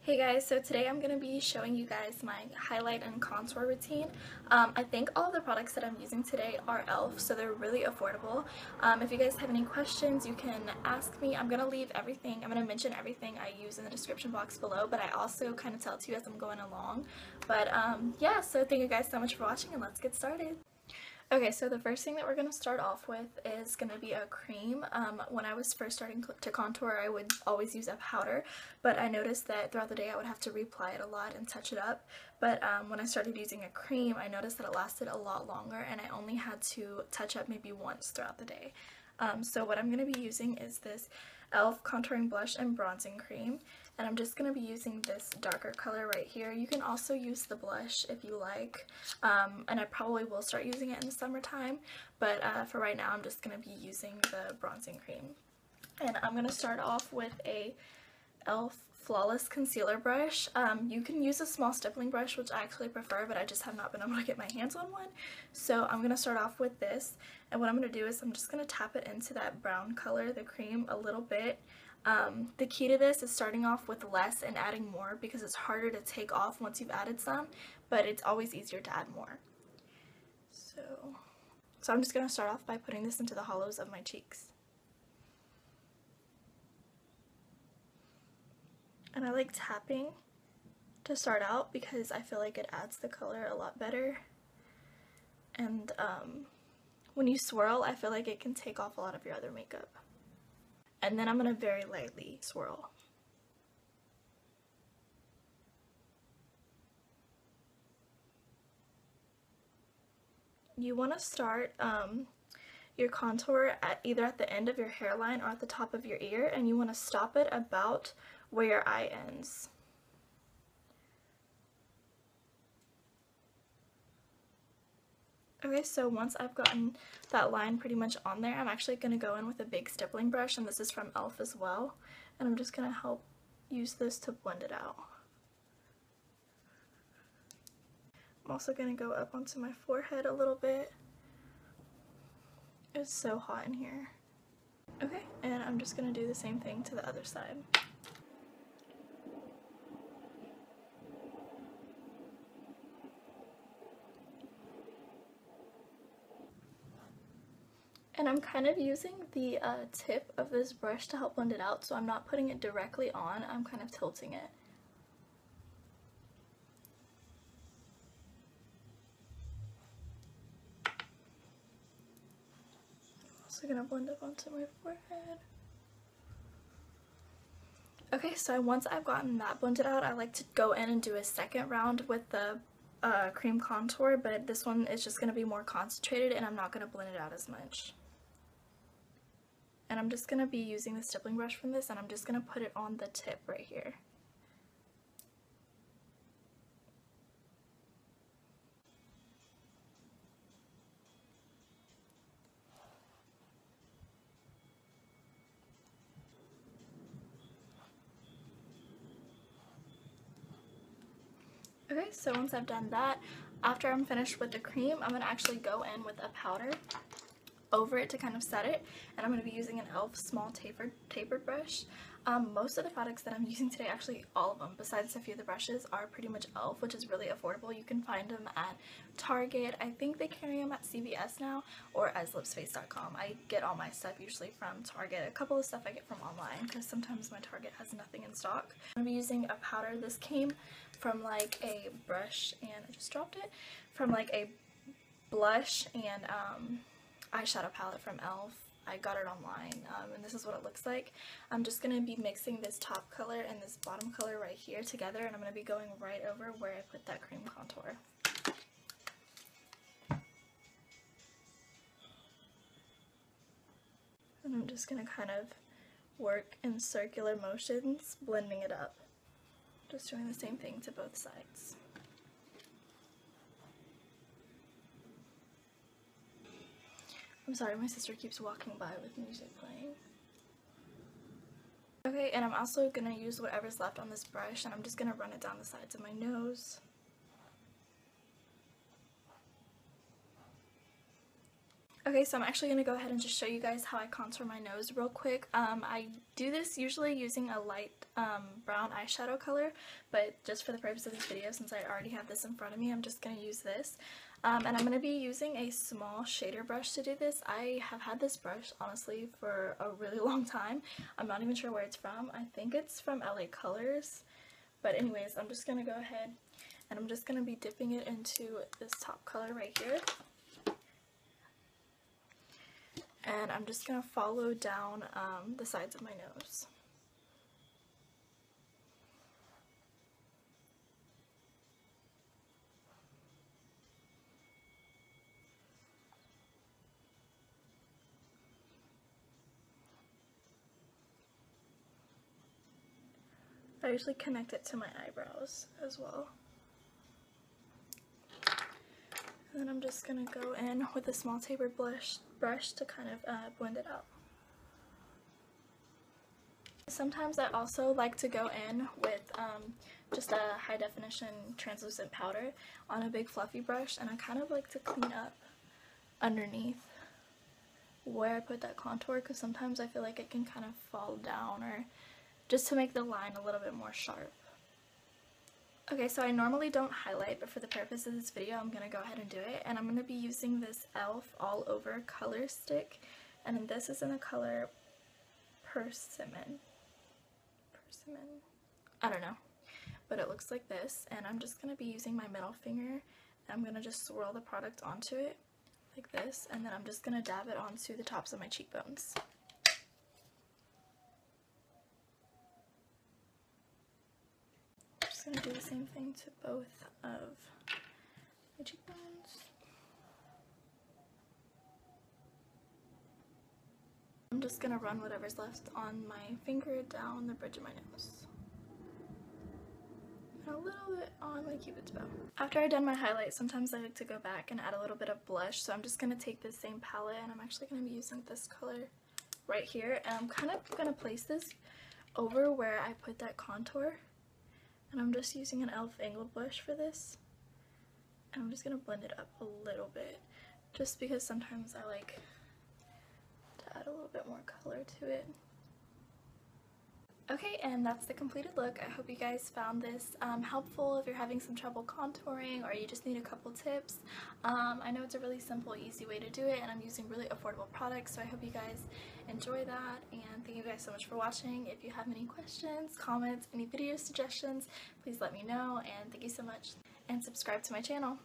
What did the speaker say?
Hey guys, so today I'm going to be showing you guys my highlight and contour routine. I think all of the products that I'm using today are e.l.f., so they're really affordable. If you guys have any questions, you can ask me. I'm going to leave everything, I'm going to mention everything I use in the description box below, but I also kind of tell it to you as I'm going along. But yeah, so thank you guys so much for watching and let's get started. Okay, so the first thing that we're going to start off with is going to be a cream. When I was first starting to contour, I would always use a powder, but I noticed that throughout the day I would have to reapply it a lot and touch it up. But when I started using a cream, I noticed that it lasted a lot longer and I only had to touch up maybe once throughout the day. So what I'm going to be using is this e.l.f. contouring blush and bronzing cream, and I'm just going to be using this darker color right here. You can also use the blush if you like, and I probably will start using it in the summertime, but for right now I'm just going to be using the bronzing cream. And I'm going to start off with a e.l.f. Flawless Concealer brush. You can use a small stippling brush, which I actually prefer, but I just have not been able to get my hands on one. So I'm going to start off with this, and what I'm going to do is I'm just going to tap it into that brown color, the cream, a little bit. The key to this is starting off with less and adding more because it's harder to take off once you've added some, but it's always easier to add more. So I'm just going to start off by putting this into the hollows of my cheeks. And I like tapping to start out because I feel like it adds the color a lot better. And when you swirl, I feel like it can take off a lot of your other makeup. And then I'm going to very lightly swirl. You want to start your contour either at the end of your hairline or at the top of your ear, and you want to stop it about where your eye ends. Okay, so once I've gotten that line pretty much on there, I'm actually going to go in with a big stippling brush, and this is from e.l.f. as well, and I'm just going to help use this to blend it out. I'm also going to go up onto my forehead a little bit. It's so hot in here. Okay, and I'm just going to do the same thing to the other side. And I'm kind of using the tip of this brush to help blend it out, so I'm not putting it directly on, I'm kind of tilting it. I'm also going to blend up onto my forehead. Okay, so once I've gotten that blended out, I like to go in and do a second round with the cream contour, but this one is just going to be more concentrated and I'm not going to blend it out as much. And I'm just going to be using the stippling brush from this, and I'm just going to put it on the tip right here. Okay, so once I've done that, after I'm finished with the cream, I'm going to actually go in with a powder over it to kind of set it, and I'm going to be using an e.l.f. small tapered brush. Most of the products that I'm using today, actually all of them, besides a few of the brushes, are pretty much e.l.f., which is really affordable. You can find them at Target. I think they carry them at CVS now, or as lipspace.com. I get all my stuff usually from Target. A couple of stuff I get from online because sometimes my Target has nothing in stock. I'm going to be using a powder. This came from like a brush, and I just dropped it, from like a blush and eyeshadow palette from e.l.f. I got it online, and this is what it looks like. I'm just going to be mixing this top color and this bottom color right here together, and I'm going to be going right over where I put that cream contour. And I'm just going to kind of work in circular motions, blending it up. Just doing the same thing to both sides. I'm sorry, my sister keeps walking by with music playing. Okay, and I'm also going to use whatever's left on this brush, and I'm just going to run it down the sides of my nose. Okay, so I'm actually going to go ahead and just show you guys how I contour my nose real quick. I do this usually using a light brown eyeshadow color, but just for the purpose of this video, since I already have this in front of me, I'm just going to use this. And I'm going to be using a small shader brush to do this. I have had this brush, honestly, for a really long time. I'm not even sure where it's from. I think it's from LA Colors. But anyways, I'm just going to go ahead and I'm just going to be dipping it into this top color right here. And I'm just going to follow down the sides of my nose. I usually connect it to my eyebrows as well. And then I'm just going to go in with a small tapered brush to kind of blend it out. Sometimes I also like to go in with just a high definition translucent powder on a big fluffy brush, and I kind of like to clean up underneath where I put that contour, because sometimes I feel like it can kind of fall down, or just to make the line a little bit more sharp. Okay, so I normally don't highlight, but for the purpose of this video I'm going to go ahead and do it, and I'm going to be using this e.l.f. All Over color stick, and then this is in the color Persimmon. I don't know, but it looks like this, and I'm just going to be using my middle finger, and I'm going to just swirl the product onto it like this, and then I'm just going to dab it onto the tops of my cheekbones. I'm going to do the same thing to both of my cheekbones. I'm just going to run whatever's left on my finger down the bridge of my nose. And a little bit on my cupid's bow. After I've done my highlight, sometimes I like to go back and add a little bit of blush, so I'm just going to take this same palette, and I'm actually going to be using this color right here, and I'm kind of going to place this over where I put that contour. And I'm just using an e.l.f. angled blush for this, and I'm just going to blend it up a little bit, just because sometimes I like to add a little bit more color to it. Okay, and that's the completed look. I hope you guys found this helpful if you're having some trouble contouring or you just need a couple tips. I know it's a really simple, easy way to do it, and I'm using really affordable products, so I hope you guys enjoy that, and thank you guys so much for watching. If you have any questions, comments, any video suggestions, please let me know, and thank you so much, and subscribe to my channel.